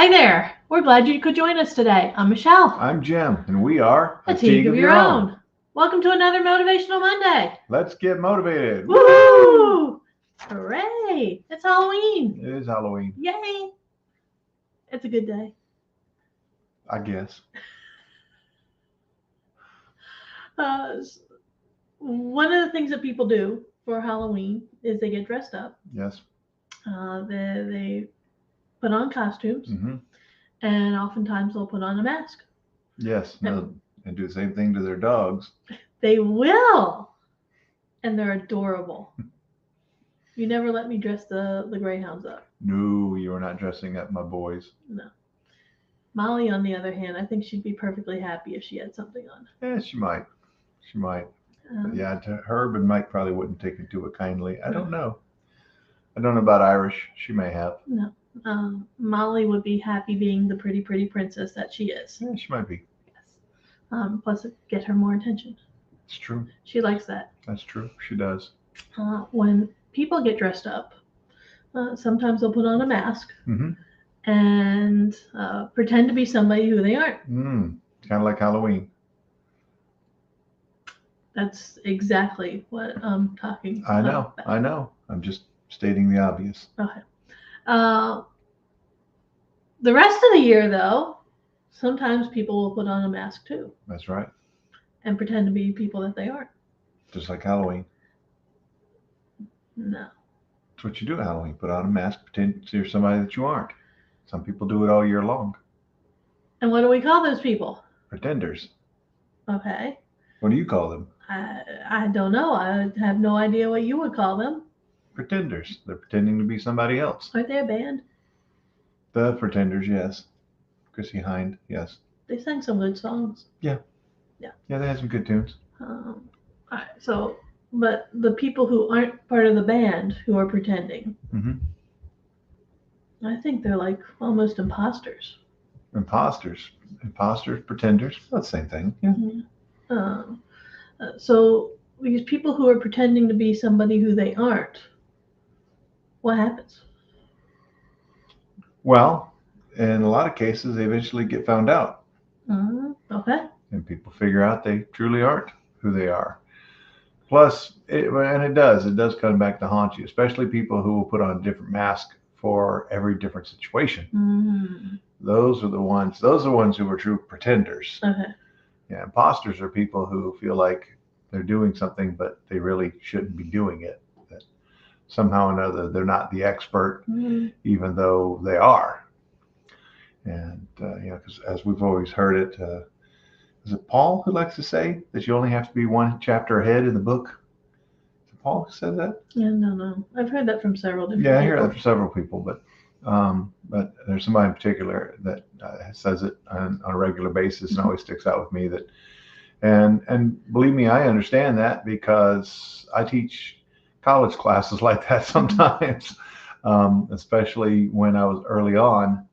Hi there. We're glad you could join us today. I'm Michelle. I'm Jim, and we are A Teague of Your Own. Welcome to another Motivational Monday. Let's get motivated. Woo! Hooray! It's Halloween. It is Halloween, Yay! It's a good day. I guess. One of the things that people do for Halloween is they get dressed up. Yes. They put on costumes, Mm-hmm. and oftentimes they'll put on a mask. Yes. And do the same thing to their dogs. They will, and they're adorable. You never let me dress the greyhounds up. No, you are not dressing up my boys. No. Molly, on the other hand, I think she'd be perfectly happy if she had something on. Yeah, she might. She might. But yeah, to Herb and Mike probably wouldn't take it to it kindly. I don't know. I don't know about Irish. She may have. No. Molly would be happy being the pretty princess that she is. Yeah, she might be. Yes. Plus, it get her more attention. It's true. She likes that. That's true. She does. When people get dressed up, sometimes they'll put on a mask and pretend to be somebody who they aren't. Kind of like Halloween. That's exactly what I'm talking about. I know. I'm just stating the obvious. Okay. The rest of the year, though, sometimes people will put on a mask too. That's right. And pretend to be people that they aren't. Just like Halloween. No. That's what you do at Halloween. Put on a mask, pretend you're somebody that you aren't. Some people do it all year long. And what do we call those people? Pretenders. Okay. What do you call them? I don't know. I have no idea what you would call them. Pretenders. They're pretending to be somebody else. Aren't they a band? The Pretenders, yes. Chrissie Hynde, yes. They sang some good songs. Yeah, they had some good tunes. All right, so, but the people who aren't part of the band who are pretending, I think they're like almost imposters. Imposters, pretenders, that's the same thing. Yeah. So these people who are pretending to be somebody who they aren't, what happens? Well, in a lot of cases, they eventually get found out. Okay. And people figure out they truly aren't who they are. Plus, it does come back to haunt you, especially people who will put on a different mask for every different situation. Those are the ones who are true pretenders. Okay. Yeah, imposters are people who feel like they're doing something, but they really shouldn't be doing it. That somehow or another, they're not the expert, even though they are. And, because as we've always heard it, is it Paul who likes to say that you only have to be one chapter ahead in the book? Is it Paul who said that? Yeah, no. I've heard that from several different people. Yeah, I hear that from several people, but there's somebody in particular that says it on a regular basis and always sticks out with me. And believe me, I understand that because I teach college classes like that sometimes, especially when I was early on.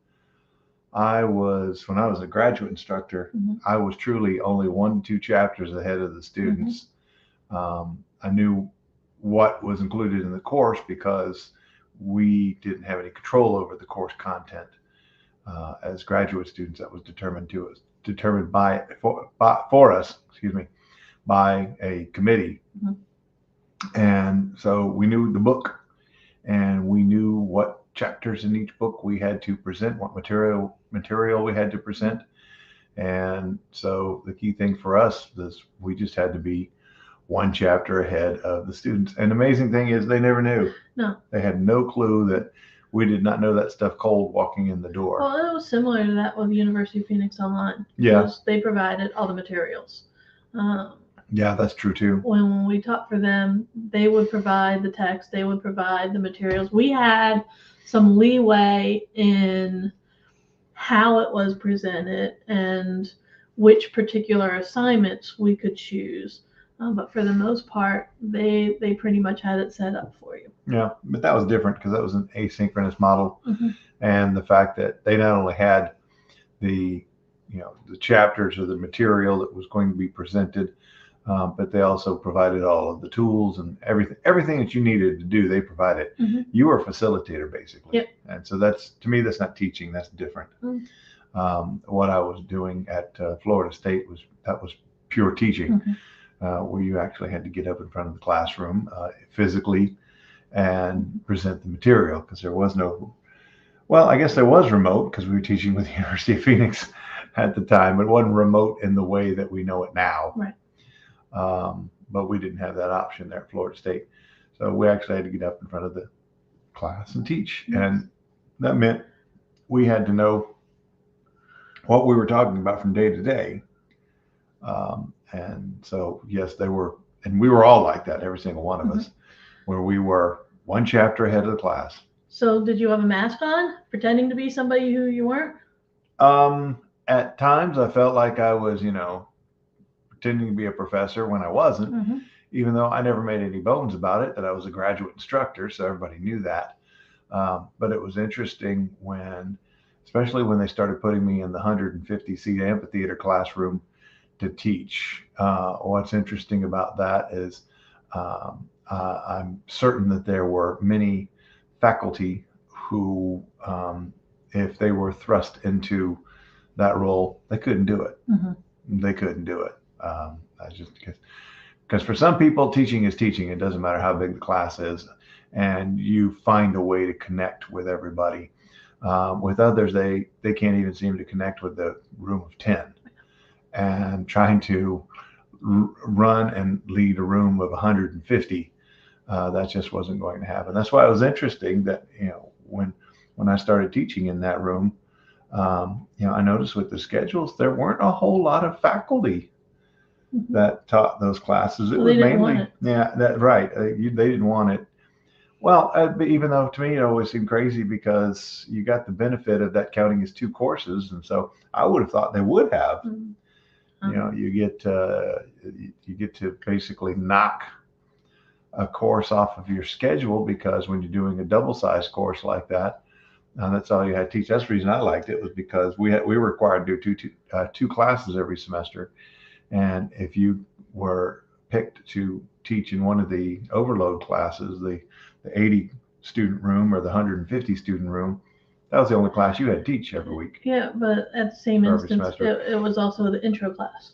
When I was a graduate instructor, I was truly only 1 to 2 chapters ahead of the students. I knew what was included in the course because we didn't have any control over the course content. As graduate students, that was determined for us, by a committee. And so we knew the book, and we knew what chapters in each book we had to present, what material we had to present. And so the key thing for us was we just had to be 1 chapter ahead of the students. And the amazing thing is they never knew. No. They had no clue that we did not know that stuff cold walking in the door. Well, it was similar to that with the University of Phoenix Online. Yeah. They provided all the materials. Yeah, that's true too. When we taught for them, they would provide the text, they would provide the materials. We had some leeway in how it was presented and which particular assignments we could choose. But for the most part, they pretty much had it set up for you. Yeah, but that was different because that was an asynchronous model. And the fact that they not only had the chapters or the material that was going to be presented, But they also provided all of the tools and everything that you needed to do. They provided. Mhm. You were a facilitator basically, Yep. and so that's, to me, that's not teaching. That's different. What I was doing at Florida State was pure teaching, where you actually had to get up in front of the classroom physically and present the material, because there was no, well, I guess there was remote because we were teaching with the University of Phoenix at the time, but it wasn't remote in the way that we know it now. Right. But we didn't have that option there at Florida State. So we actually had to get up in front of the class and teach. And that meant we had to know what we were talking about from day to day. And so, yes, they were, and we were all like that, every single one of us, where we were one chapter ahead of the class. So did you have a mask on, pretending to be somebody who you weren't? At times I felt like I was, pretending to be a professor when I wasn't, even though I never made any bones about it, that I was a graduate instructor. So everybody knew that. But it was interesting especially when they started putting me in the 150 seat amphitheater classroom to teach. What's interesting about that is I'm certain that there were many faculty who, if they were thrust into that role, they couldn't do it. They couldn't do it. That's just because for some people, teaching is teaching. It doesn't matter how big the class is, and you find a way to connect with everybody. With others, they can't even seem to connect with the room of 10, and trying to run and lead a room of 150, that just wasn't going to happen. That's why it was interesting that, when I started teaching in that room, I noticed with the schedules, there weren't a whole lot of faculty that taught those classes. It was mainly, right. They didn't want it. Well, even though to me it always seemed crazy, because you got the benefit of that counting as 2 courses, and so I would have thought they would have. You get to basically knock a course off of your schedule, because when you're doing a double-sized course like that, and that's all you had to teach. That's the reason I liked it, was because we were required to do two classes every semester, and if you were picked to teach in one of the overload classes, the 80 student room or the 150 student room, that was the only class you had to teach every week. Yeah, but at the same instance, it was also the intro class.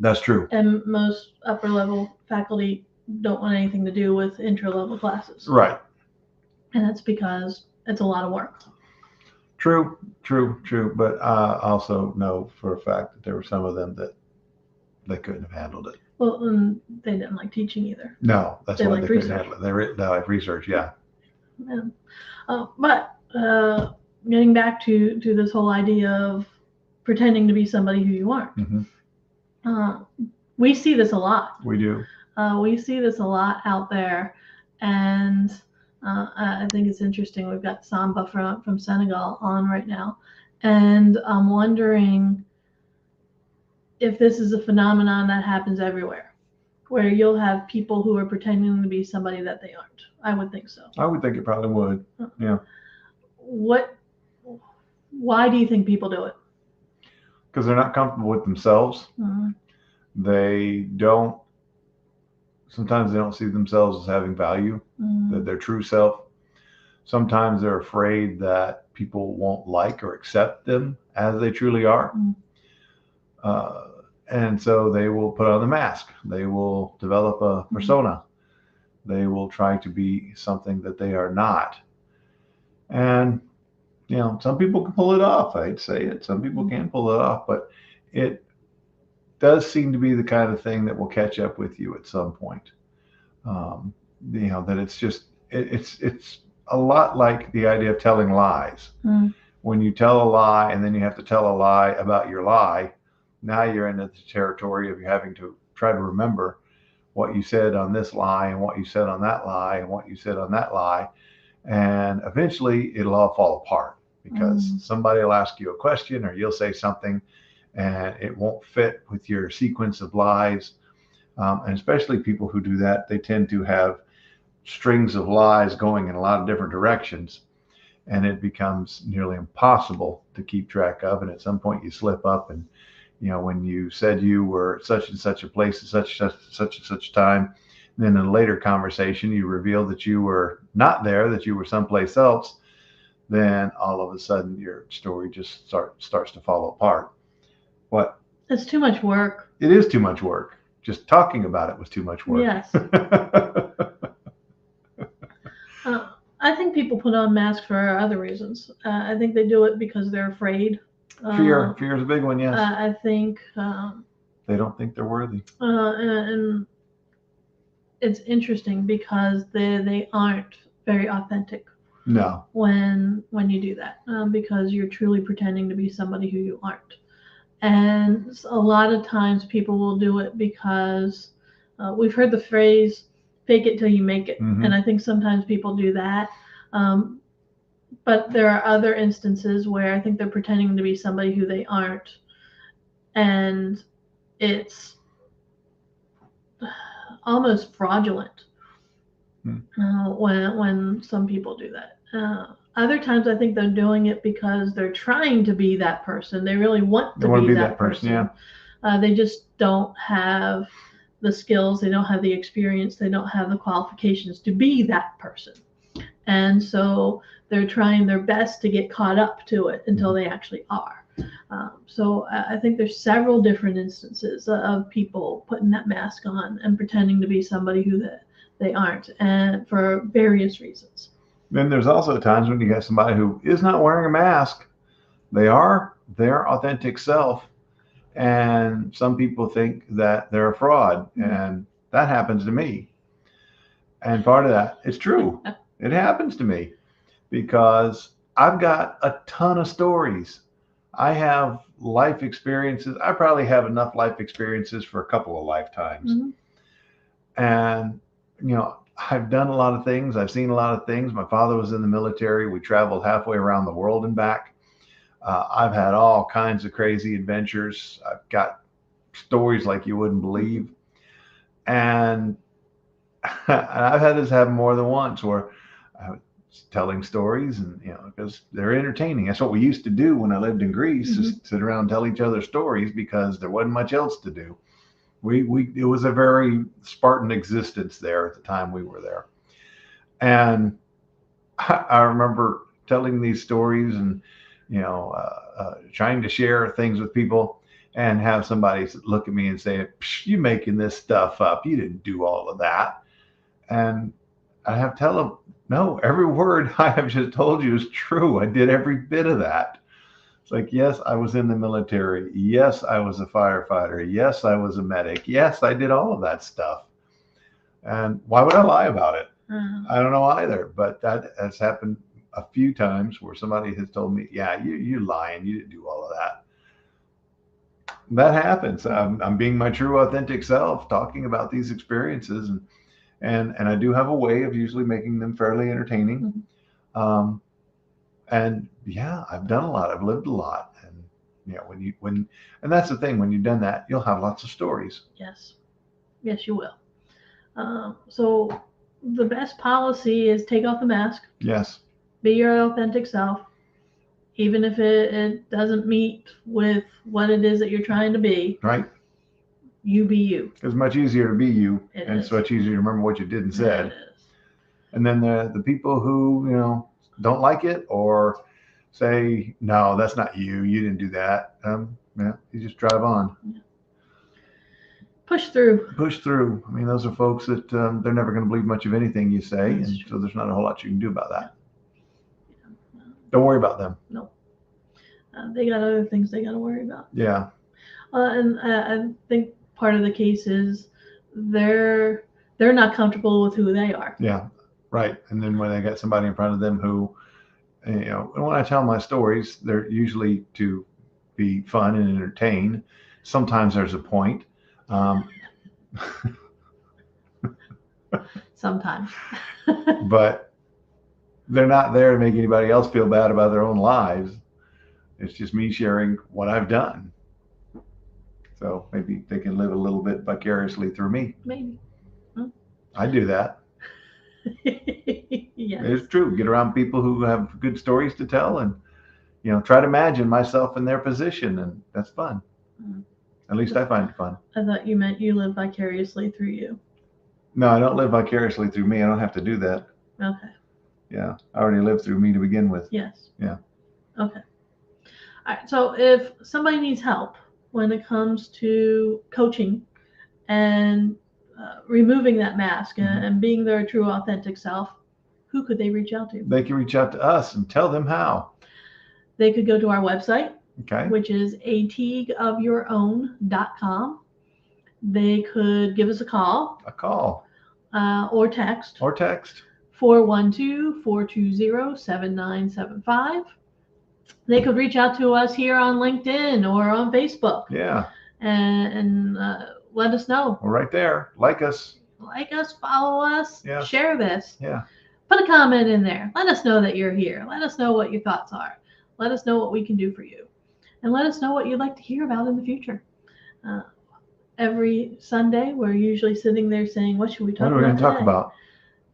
That's true. And most upper level faculty don't want anything to do with intro level classes. Right. And that's because it's a lot of work. True. But I also know for a fact that there were some of them that they couldn't have handled it. Well, they didn't like teaching either. No, that's why they couldn't handle it. They like research, yeah. But getting back to this whole idea of pretending to be somebody who you aren't. We see this a lot. We do. We see this a lot out there, and I think it's interesting. We've got Samba from Senegal on right now, and I'm wondering if this is a phenomenon that happens everywhere, where you'll have people who are pretending to be somebody that they aren't. I would think so. I would think it probably would. Yeah. Why do you think people do it? Because they're not comfortable with themselves. Sometimes they don't see themselves as having value, that their true self. Sometimes they're afraid that people won't like or accept them as they truly are. And so they will put on the mask. They will develop a persona. They will try to be something that they are not. And, some people can pull it off. I'd say it. Some people can pull it off, but it does seem to be the kind of thing that will catch up with you at some point. That it's just, it's a lot like the idea of telling lies. When you tell a lie and then you have to tell a lie about your lie, now you're into the territory of you having to try to remember what you said on this lie and what you said on that lie and what you said on that lie. And eventually it'll all fall apart, because somebody will ask you a question or you'll say something and it won't fit with your sequence of lies. And especially people who do that, they tend to have strings of lies going in a lot of different directions, and it becomes nearly impossible to keep track of. And at some point you slip up and when you said you were at such and such a place at such and such time, and then in a later conversation you reveal that you were not there, that you were someplace else, then all of a sudden your story just starts to fall apart. What? It's too much work. It is too much work. Just talking about it was too much work. Yes. I think people put on masks for other reasons. I think they do it because they're afraid. Fear is a big one, yes. I think they don't think they're worthy. And it's interesting because they aren't very authentic. No. When you do that, because you're truly pretending to be somebody who you aren't. And a lot of times people will do it because we've heard the phrase "fake it till you make it," Mm-hmm. and I think sometimes people do that. But there are other instances where I think they're pretending to be somebody who they aren't, and it's almost fraudulent when some people do that. Other times I think they're doing it because they're trying to be that person. They really want to be that person. Yeah. They just don't have the skills. They don't have the experience. They don't have the qualifications to be that person. And so they're trying their best to get caught up to it until they actually are. So I think there's several different instances of people putting that mask on and pretending to be somebody who they aren't, and for various reasons. Then there's also times when you have somebody who is not wearing a mask. They are their authentic self. And some people think that they're a fraud. Mm-hmm. And that happens to me. And part of that is true. It happens to me because I've got a ton of stories. I have life experiences. I probably have enough life experiences for a couple of lifetimes. Mm-hmm. And, I've done a lot of things. I've seen a lot of things. My father was in the military. We traveled halfway around the world and back. I've had all kinds of crazy adventures. I've got stories like you wouldn't believe. And I've had this happen more than once where I was telling stories and, because they're entertaining. That's what we used to do when I lived in Greece, mm-hmm. Just sit around and tell each other stories because there wasn't much else to do. It was a very Spartan existence there at the time we were there. And I remember telling these stories and, trying to share things with people and have somebody look at me and say, "You making this stuff up. You didn't do all of that." And I have to tell them, no, every word I have just told you is true. I did every bit of that. It's like, yes, I was in the military. Yes, I was a firefighter. Yes, I was a medic. Yes, I did all of that stuff. And why would I lie about it? Mm-hmm. I don't know either, but that has happened a few times where somebody has told me, yeah, you're lying. You didn't do all of that. That happens. I'm being my true authentic self, talking about these experiences. And I do have a way of usually making them fairly entertaining. Mm-hmm. And yeah, I've done a lot. I've lived a lot. And and that's the thing, when you've done that, you'll have lots of stories. Yes, you will. So the best policy is take off the mask. Yes. Be your authentic self, even if it doesn't meet with what it is that you're trying to be. Right. You be you. It's much easier to be you, it's much easier to remember what you did and said. It is. And then the people who don't like it or say, no, that's not you. You didn't do that. You just drive on. Yeah. Push through. I mean, those are folks that they're never going to believe much of anything you say, and so there's not a whole lot you can do about that. Yeah. Don't worry about them. No. They got other things they got to worry about. Yeah. And I think part of the case is they're not comfortable with who they are. Yeah, right. And then when they got somebody in front of them who, and when I tell my stories, they're usually to be fun and entertain. Sometimes there's a point. Sometimes. But they're not there to make anybody else feel bad about their own lives. It's just me sharing what I've done. So maybe they can live a little bit vicariously through me. Maybe. I do that. Yes. It's true. Get around people who have good stories to tell and, try to imagine myself in their position, and that's fun. Mm-hmm. At least I find it fun. I thought you meant you live vicariously through you. No, I don't live vicariously through me. I don't have to do that. Okay. Yeah, I already lived through me to begin with. Yes. Yeah. Okay. All right. So if somebody needs help when it comes to coaching and removing that mask and being their true authentic self, who could they reach out to? They can reach out to us and tell them how. They could go to our website, Okay. which is atigueofyourown.com. They could give us a call. A call. Or text. Or text. 412-420-7975. They could reach out to us here on LinkedIn or on Facebook. Yeah. And let us know. We're right there. Like us. Like us, follow us, Yeah. share this. Yeah. Put a comment in there. Let us know that you're here. Let us know what your thoughts are. Let us know what we can do for you. And let us know what you'd like to hear about in the future. Every Sunday, we're usually sitting there saying, what should we talk about? What are we going to talk today? about?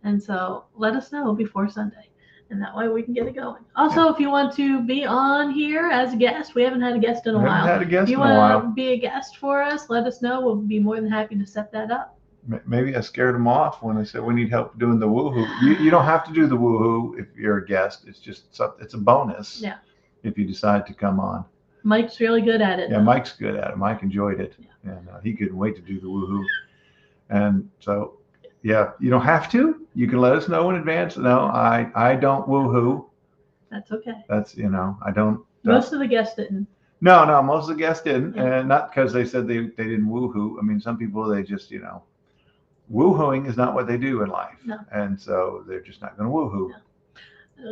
And so let us know before Sunday. And that way we can get it going. Also, if you want to be on here as a guest, we haven't had a guest in a while. Haven't had a guest if you in a while. want to be a guest for us, let us know. We'll be more than happy to set that up. Maybe I scared them off when I said we need help doing the woohoo. You don't have to do the woohoo if you're a guest. It's just it's a bonus. Yeah. If you decide to come on. Mike's really good at it. Yeah, though. Mike's good at it. Mike enjoyed it, and he couldn't wait to do the woohoo. And so, yeah, you don't have to. You can let us know in advance. No, I don't woohoo. That's okay. That's I don't. Most of the guests didn't. No, most of the guests didn't, Yeah. and not because they said they didn't woohoo. I mean, some people they just woohooing is not what they do in life, No. and so they're just not going to woohoo. No.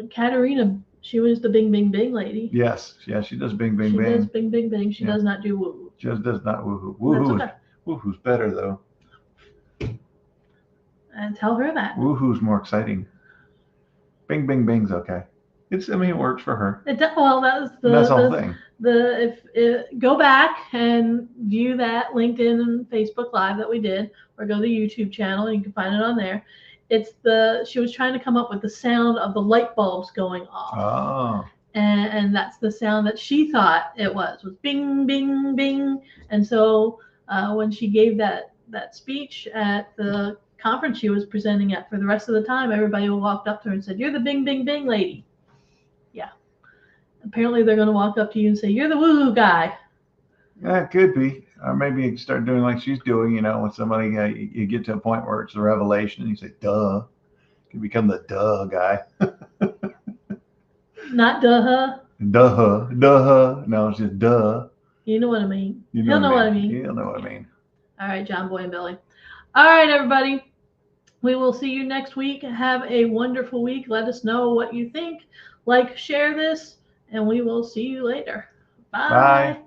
Katerina, she was the bing, bing, bing lady. Yes, yeah, she does bing, bing, She bing. does bing, bing, bing. She Yeah. does not do woo. Just does not woohoo. That's Woohoo's better though. And tell her that. Woohoo's more exciting. Bing, bing, bing's okay. It works for her. Well, that was And that's the whole thing. Go back and view that LinkedIn and Facebook Live that we did, or go to the YouTube channel. You can find it on there. She was trying to come up with the sound of the light bulbs going off. Oh. And that's the sound that she thought it was bing, bing, bing. And so when she gave that speech at the conference she was presenting at, for the rest of the time, everybody walked up to her and said, "You're the bing, bing, bing lady." Yeah. Apparently they're going to walk up to you and say, "You're the woohoo guy." Yeah, it could be. Or maybe you can start doing like she's doing, when somebody, you get to a point where it's a revelation and you say, duh. You can become the duh guy. Not duh. Duh. No, it's just duh. You know what I mean. He'll know what I mean. He'll know what I mean. All right, John Boy and Billy. All right, everybody. We will see you next week. Have a wonderful week. Let us know what you think. Share this, and we will see you later. Bye. Bye.